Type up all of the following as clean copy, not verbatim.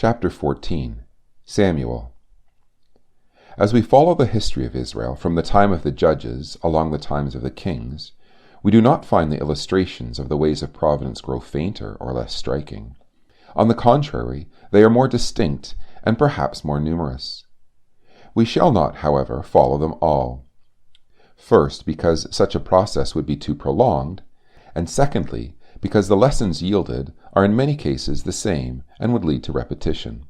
Chapter 14. Samuel. As we follow the history of Israel from the time of the judges along the times of the kings, we do not find the illustrations of the ways of providence grow fainter or less striking. On the contrary, they are more distinct and perhaps more numerous. We shall not, however, follow them all. First, because such a process would be too prolonged, and secondly, because the lessons yielded are in many cases the same and would lead to repetition.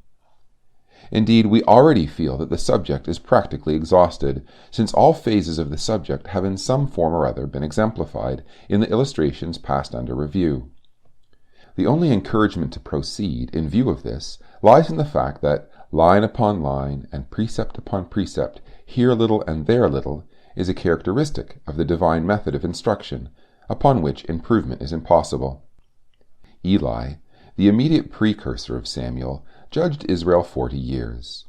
Indeed, we already feel that the subject is practically exhausted, since all phases of the subject have in some form or other been exemplified in the illustrations passed under review. The only encouragement to proceed in view of this lies in the fact that line upon line and precept upon precept, here a little and there a little, is a characteristic of the divine method of instruction, upon which improvement is impossible. Eli, the immediate precursor of Samuel, judged Israel 40 years.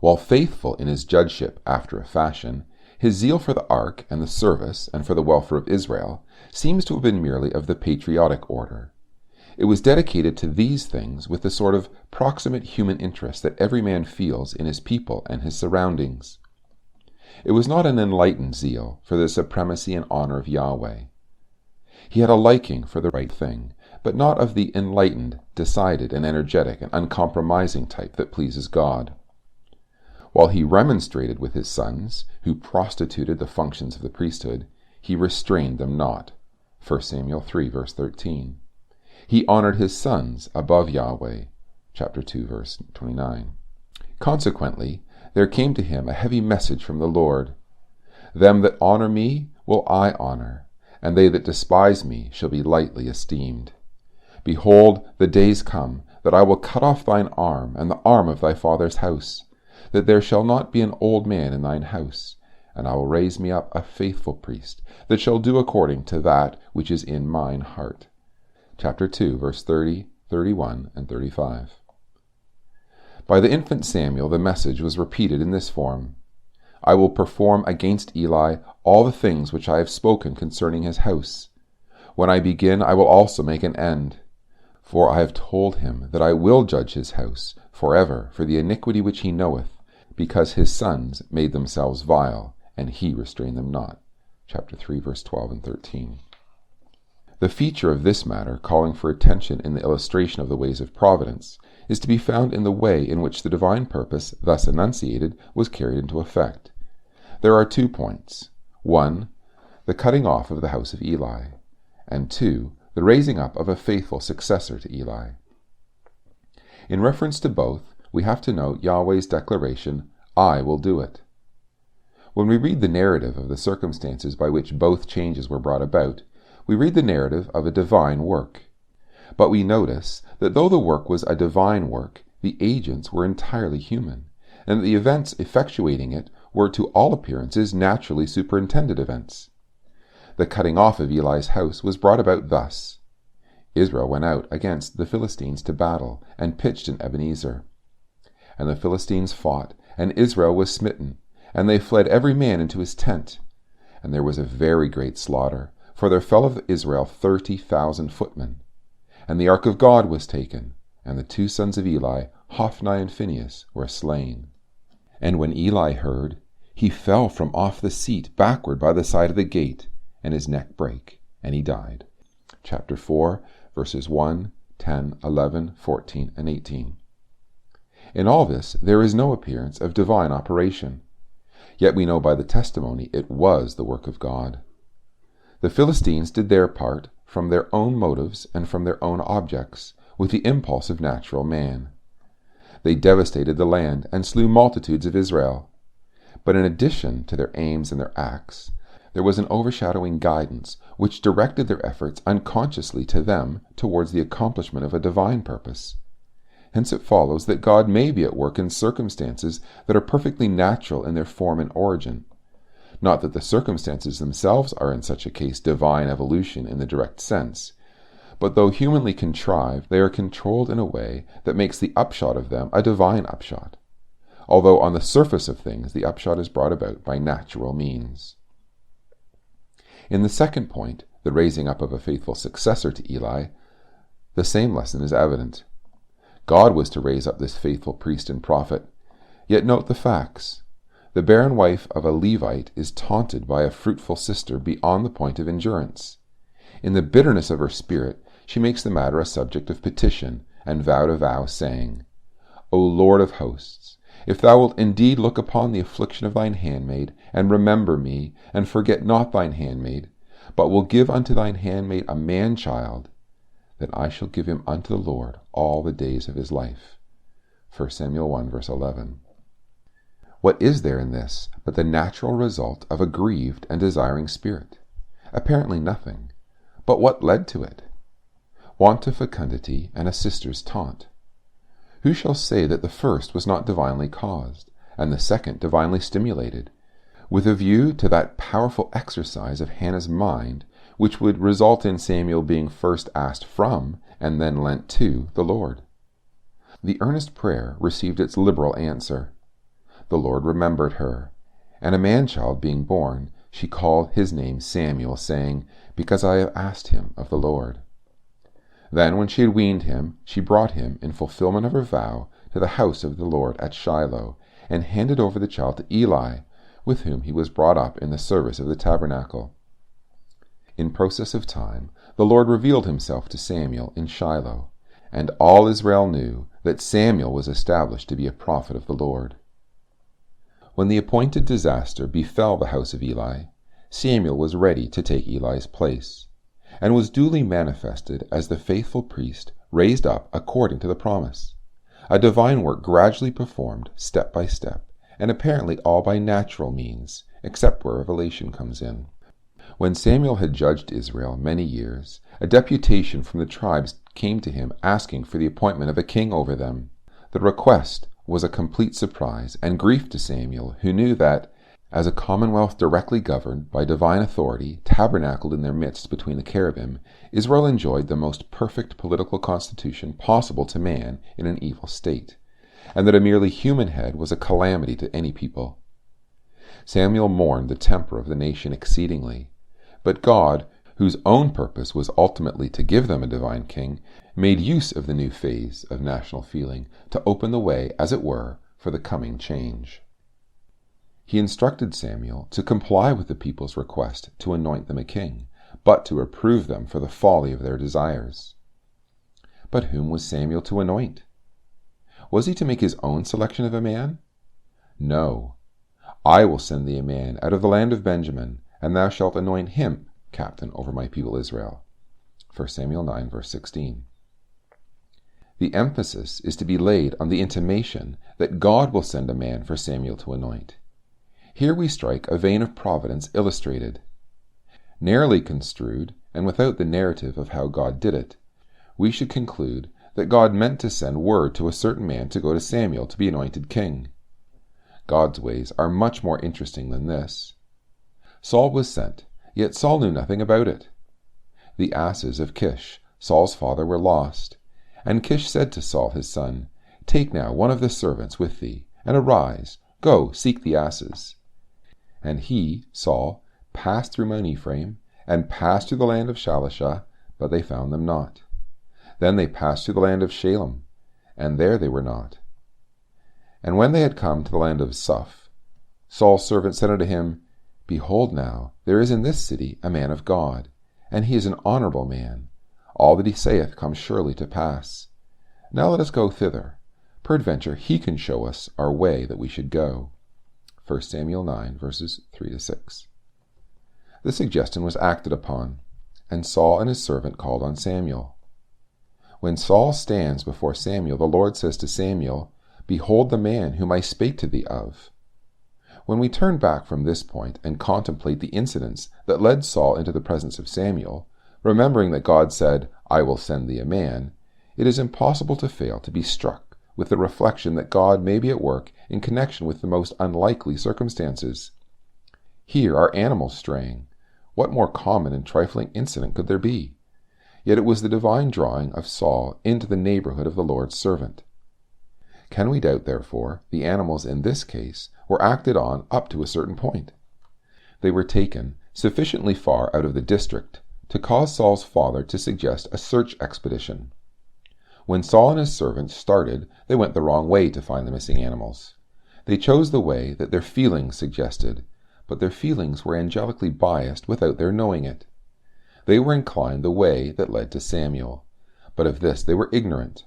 While faithful in his judgeship after a fashion, his zeal for the ark and the service and for the welfare of Israel seems to have been merely of the patriotic order. It was dedicated to these things with the sort of proximate human interest that every man feels in his people and his surroundings. It was not an enlightened zeal for the supremacy and honor of Yahweh. He had a liking for the right thing, but not of the enlightened, decided, and energetic and uncompromising type that pleases God. While he remonstrated with his sons, who prostituted the functions of the priesthood, he restrained them not. 1 Samuel 3, verse 13. He honored his sons above Yahweh. Chapter 2, verse 29. Consequently, there came to him a heavy message from the Lord. Them that honor me will I honor, and they that despise me shall be lightly esteemed. Behold, the days come, that I will cut off thine arm, and the arm of thy father's house, that there shall not be an old man in thine house, and I will raise me up a faithful priest, that shall do according to that which is in mine heart. Chapter 2, verse 30, 31, and 35. By the infant Samuel the message was repeated in this form: I will perform against Eli all the things which I have spoken concerning his house. When I begin, I will also make an end. For I have told him that I will judge his house forever for the iniquity which he knoweth, because his sons made themselves vile, and he restrained them not. Chapter 3, verse 12 and 13. The feature of this matter calling for attention in the illustration of the ways of providence is to be found in the way in which the divine purpose thus enunciated was carried into effect. There are 2 points. 1, the cutting off of the house of Eli, and 2, the raising up of a faithful successor to Eli. In reference to both, we have to note Yahweh's declaration, I will do it. When we read the narrative of the circumstances by which both changes were brought about, we read the narrative of a divine work. But we notice that though the work was a divine work, the agents were entirely human, and that the events effectuating it were to all appearances naturally superintended events. The cutting off of Eli's house was brought about thus. Israel went out against the Philistines to battle, and pitched in Ebenezer. And the Philistines fought, and Israel was smitten, and they fled every man into his tent. And there was a very great slaughter, for there fell of Israel 30,000 footmen. And the ark of God was taken, and the 2 sons of Eli, Hophni and Phinehas, were slain. And when Eli heard, he fell from off the seat backward by the side of the gate, and his neck brake, and he died. Chapter 4, verses 1, 10, 11, 14, and 18. In all this there is no appearance of divine operation. Yet we know by the testimony it was the work of God. The Philistines did their part from their own motives and from their own objects, with the impulse of natural man. They devastated the land and slew multitudes of Israel. But in addition to their aims and their acts, there was an overshadowing guidance which directed their efforts unconsciously to them towards the accomplishment of a divine purpose. Hence it follows that God may be at work in circumstances that are perfectly natural in their form and origin. Not that the circumstances themselves are in such a case divine evolution in the direct sense, but though humanly contrived, they are controlled in a way that makes the upshot of them a divine upshot, although on the surface of things the upshot is brought about by natural means. In the second point, the raising up of a faithful successor to Eli, the same lesson is evident. God was to raise up this faithful priest and prophet. Yet note the facts. The barren wife of a Levite is taunted by a fruitful sister beyond the point of endurance. In the bitterness of her spirit, she makes the matter a subject of petition and vow to vow, saying, O Lord of hosts, if thou wilt indeed look upon the affliction of thine handmaid, and remember me, and forget not thine handmaid, but will give unto thine handmaid a man-child, then I shall give him unto the Lord all the days of his life. 1 Samuel 1, verse 11. What is there in this but the natural result of a grieved and desiring spirit? Apparently nothing. But what led to it? Want of fecundity and a sister's taunt. Who shall say that the first was not divinely caused, and the second divinely stimulated, with a view to that powerful exercise of Hannah's mind, which would result in Samuel being first asked from, and then lent to, the Lord? The earnest prayer received its liberal answer. The Lord remembered her, and a man-child being born, she called his name Samuel, saying, Because I have asked him of the Lord. Then, when she had weaned him, she brought him, in fulfillment of her vow, to the house of the Lord at Shiloh, and handed over the child to Eli, with whom he was brought up in the service of the tabernacle. In process of time, the Lord revealed himself to Samuel in Shiloh, and all Israel knew that Samuel was established to be a prophet of the Lord. When the appointed disaster befell the house of Eli, Samuel was ready to take Eli's place, and was duly manifested as the faithful priest raised up according to the promise, a divine work gradually performed step by step, and apparently all by natural means, except where revelation comes in. When Samuel had judged Israel many years, a deputation from the tribes came to him asking for the appointment of a king over them. The request was a complete surprise and grief to Samuel, who knew that, as a commonwealth directly governed by divine authority, tabernacled in their midst between the cherubim, Israel enjoyed the most perfect political constitution possible to man in an evil state, and that a merely human head was a calamity to any people. Samuel mourned the temper of the nation exceedingly, but God, whose own purpose was ultimately to give them a divine king, made use of the new phase of national feeling to open the way, as it were, for the coming change. He instructed Samuel to comply with the people's request to anoint them a king, but to reprove them for the folly of their desires. But whom was Samuel to anoint? Was he to make his own selection of a man? No. I will send thee a man out of the land of Benjamin, and thou shalt anoint him captain over my people Israel. 1 Samuel 9, verse 16. The emphasis is to be laid on the intimation that God will send a man for Samuel to anoint. Here we strike a vein of providence illustrated. Narrowly construed, and without the narrative of how God did it, we should conclude that God meant to send word to a certain man to go to Samuel to be anointed king. God's ways are much more interesting than this. Saul was sent, yet Saul knew nothing about it. The asses of Kish, Saul's father, were lost, and Kish said to Saul his son, Take now one of the servants with thee, and arise, go, seek the asses. And he, Saul, passed through Mount Ephraim, and passed through the land of Shalishah, but they found them not. Then they passed through the land of Shalem, and there they were not. And when they had come to the land of Suph, Saul's servant said unto him, Behold now, there is in this city a man of God, and he is an honorable man. All that he saith comes surely to pass. Now let us go thither. Peradventure he can show us our way that we should go. 1 Samuel 9, verses 3-6. The suggestion was acted upon, and Saul and his servant called on Samuel. When Saul stands before Samuel, the Lord says to Samuel, Behold the man whom I spake to thee of. When we turn back from this point and contemplate the incidents that led Saul into the presence of Samuel, remembering that God said, I will send thee a man, it is impossible to fail to be struck with the reflection that God may be at work in connection with the most unlikely circumstances. Here are animals straying. What more common and trifling incident could there be? Yet it was the divine drawing of Saul into the neighborhood of the Lord's servant. Can we doubt, therefore, the animals in this case were acted on up to a certain point? They were taken sufficiently far out of the district to cause Saul's father to suggest a search expedition. When Saul and his servants started, they went the wrong way to find the missing animals. They chose the way that their feelings suggested, but their feelings were angelically biased without their knowing it. They were inclined the way that led to Samuel, but of this they were ignorant.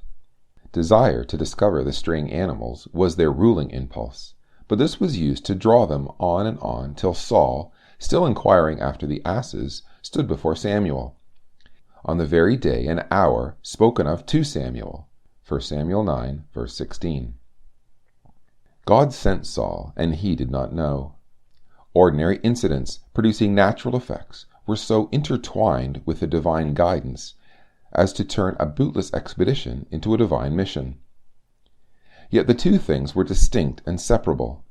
Desire to discover the straying animals was their ruling impulse, but this was used to draw them on till Saul, still inquiring after the asses, stood before Samuel, on the very day and hour spoken of to Samuel. 1 Samuel 9, verse 16. God sent Saul, and he did not know. Ordinary incidents producing natural effects were so intertwined with the divine guidance as to turn a bootless expedition into a divine mission. Yet the two things were distinct and separable.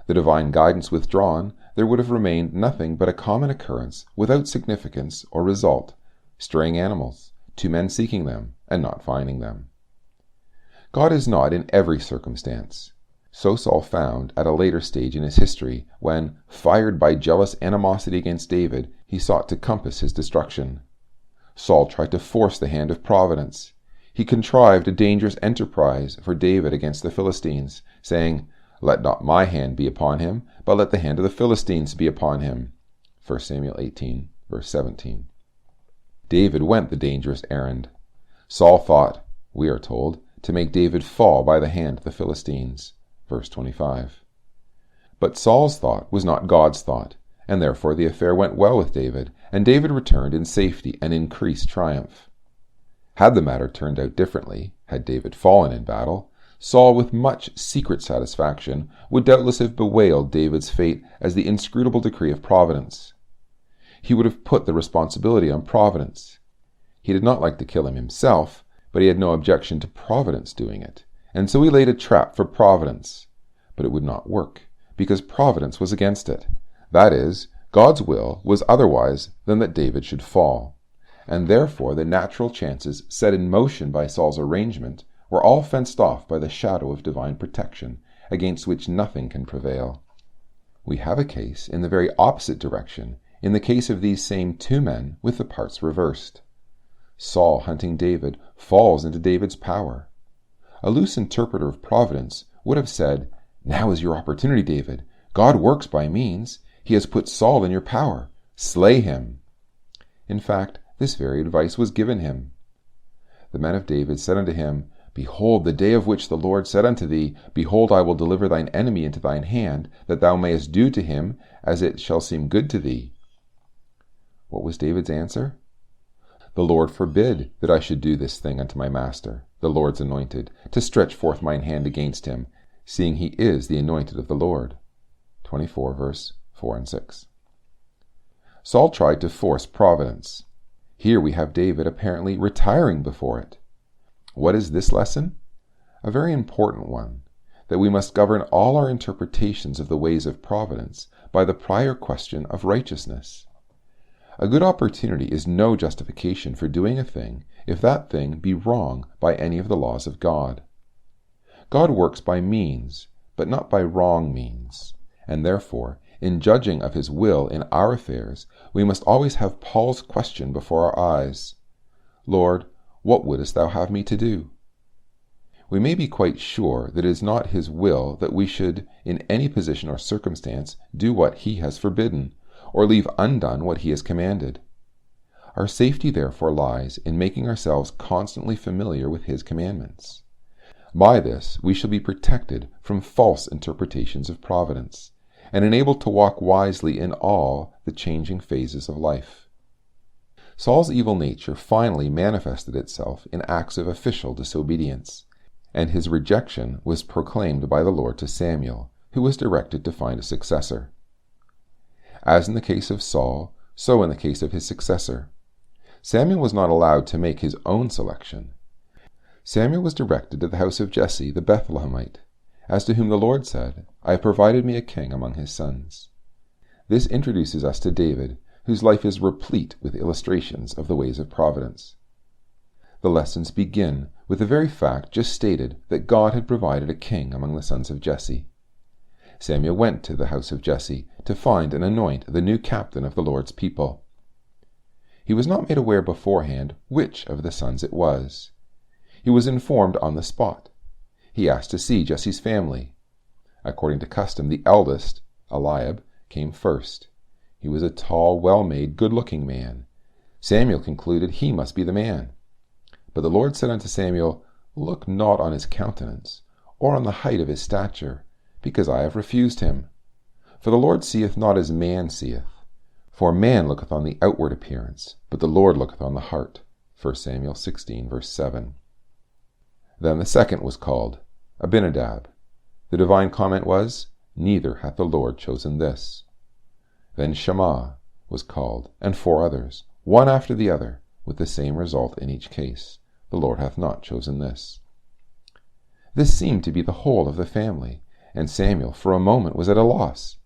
The divine guidance withdrawn, there would have remained nothing but a common occurrence without significance or result, straying animals, two men seeking them and not finding them. God is not in every circumstance. So Saul found at a later stage in his history when, fired by jealous animosity against David, he sought to compass his destruction. Saul tried to force the hand of providence. He contrived a dangerous enterprise for David against the Philistines, saying, "Let not my hand be upon him, but let the hand of the Philistines be upon him." 1 Samuel 18, verse 17. David went the dangerous errand. Saul thought, we are told, to make David fall by the hand of the Philistines. Verse 25. But Saul's thought was not God's thought, and therefore the affair went well with David, and David returned in safety and increased triumph. Had the matter turned out differently, had David fallen in battle, Saul, with much secret satisfaction, would doubtless have bewailed David's fate as the inscrutable decree of Providence. He would have put the responsibility on Providence. He did not like to kill him himself, but he had no objection to Providence doing it, and so he laid a trap for Providence. But it would not work, because Providence was against it. That is, God's will was otherwise than that David should fall, and therefore the natural chances set in motion by Saul's arrangement were all fenced off by the shadow of divine protection, against which nothing can prevail. We have a case in the very opposite direction, in the case of these same two men with the parts reversed. Saul, hunting David, falls into David's power. A loose interpreter of Providence would have said, "Now is your opportunity, David. God works by means. He has put Saul in your power. Slay him." In fact, this very advice was given him. The men of David said unto him, "Behold, the day of which the Lord said unto thee, Behold, I will deliver thine enemy into thine hand, that thou mayest do to him as it shall seem good to thee." What was David's answer? "The Lord forbid that I should do this thing unto my master, the Lord's anointed, to stretch forth mine hand against him, seeing he is the anointed of the Lord." 24 verse 4 and 6. Saul tried to force Providence. Here we have David apparently retiring before it. What is this lesson? A very important one, that we must govern all our interpretations of the ways of Providence by the prior question of righteousness. A good opportunity is no justification for doing a thing if that thing be wrong by any of the laws of God. God works by means, but not by wrong means, and therefore, in judging of his will in our affairs, we must always have Paul's question before our eyes: "Lord, what wouldest thou have me to do?" We may be quite sure that it is not his will that we should, in any position or circumstance, do what he has forbidden, or leave undone what he has commanded. Our safety therefore lies in making ourselves constantly familiar with his commandments. By this we shall be protected from false interpretations of Providence, and enabled to walk wisely in all the changing phases of life. Saul's evil nature finally manifested itself in acts of official disobedience, and his rejection was proclaimed by the Lord to Samuel, who was directed to find a successor. As in the case of Saul, so in the case of his successor. Samuel was not allowed to make his own selection. Samuel was directed to the house of Jesse the Bethlehemite, as to whom the Lord said, "I have provided me a king among his sons." This introduces us to David, whose life is replete with illustrations of the ways of Providence. The lessons begin with the very fact just stated that God had provided a king among the sons of Jesse. Samuel went to the house of Jesse to find and anoint the new captain of the Lord's people. He was not made aware beforehand which of the sons it was. he was informed on the spot. He asked to see Jesse's family. According to custom, the eldest, Eliab, came first. He was a tall, well-made, good-looking man. Samuel concluded he must be the man. But the Lord said unto Samuel, Look not on his countenance, or on the height of his stature, because I have refused him. For the Lord seeth not as man seeth. For man looketh on the outward appearance, but the Lord looketh on the heart. 1 Samuel 16, verse 7. Then the second was called, Abinadab. The divine comment was, Neither hath the Lord chosen this. Then Shammah was called, and 4 others, one after the other, with the same result in each case. The Lord hath not chosen this. This seemed to be the whole of the family, and Samuel for a moment was at a loss.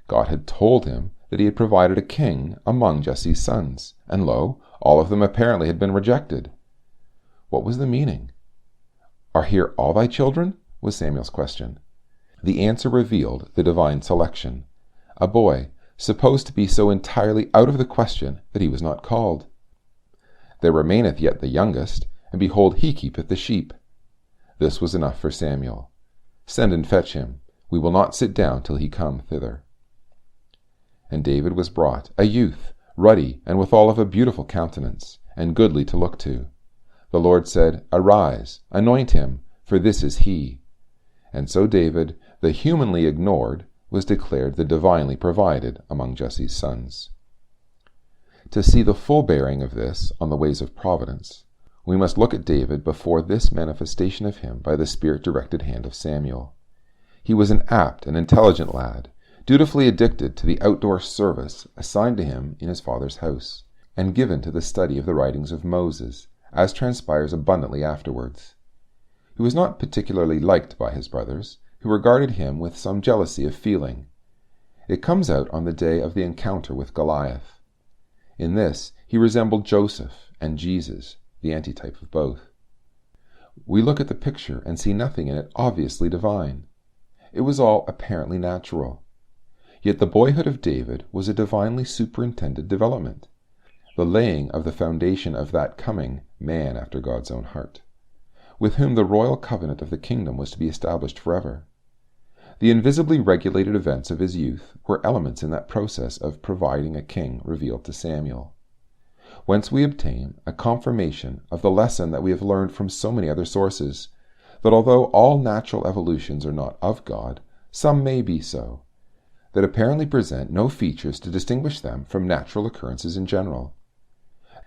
God had told him that he had provided a king among Jesse's sons, and lo, all of them apparently had been rejected. What was the meaning? Are here all thy children? Was Samuel's question. The answer revealed the divine selection. A boy, supposed to be so entirely out of the question that he was not called. There remaineth yet the youngest, and behold, he keepeth the sheep. This was enough for Samuel. Send and fetch him. We will not sit down till he come thither. And David was brought, a youth, ruddy, and withal of a beautiful countenance, and goodly to look to. The Lord said, Arise, anoint him, for this is he. And so David, the humanly ignored, was declared the divinely provided among Jesse's sons. To see the full bearing of this on the ways of providence, we must look at David before this manifestation of him by the Spirit-directed hand of Samuel. He was an apt and intelligent lad, dutifully addicted to the outdoor service assigned to him in his father's house, and given to the study of the writings of Moses, as transpires abundantly afterwards. He was not particularly liked by his brothers, who regarded him with some jealousy of feeling. It comes out on the day of the encounter with Goliath. In this he resembled Joseph and Jesus, the antitype of both. We look at the picture and see nothing in it obviously divine. It was all apparently natural. Yet the boyhood of David was a divinely superintended development, the laying of the foundation of that coming man after God's own heart, with whom the royal covenant of the kingdom was to be established forever. The invisibly regulated events of his youth were elements in that process of providing a king revealed to Samuel, whence we obtain a confirmation of the lesson that we have learned from so many other sources, that although all natural evolutions are not of God, some may be so, that apparently present no features to distinguish them from natural occurrences in general.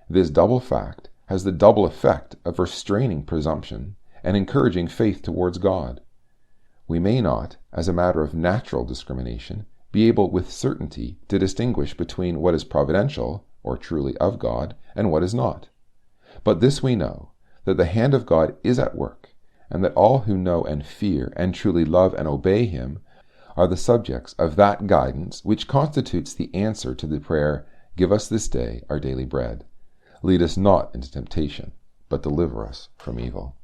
This double fact has the double effect of restraining presumption and encouraging faith towards God. We may not, as a matter of natural discrimination, be able with certainty to distinguish between what is providential, or truly of God, and what is not. But this we know, that the hand of God is at work, and that all who know and fear and truly love and obey him are the subjects of that guidance which constitutes the answer to the prayer, Give us this day our daily bread. Lead us not into temptation, but deliver us from evil.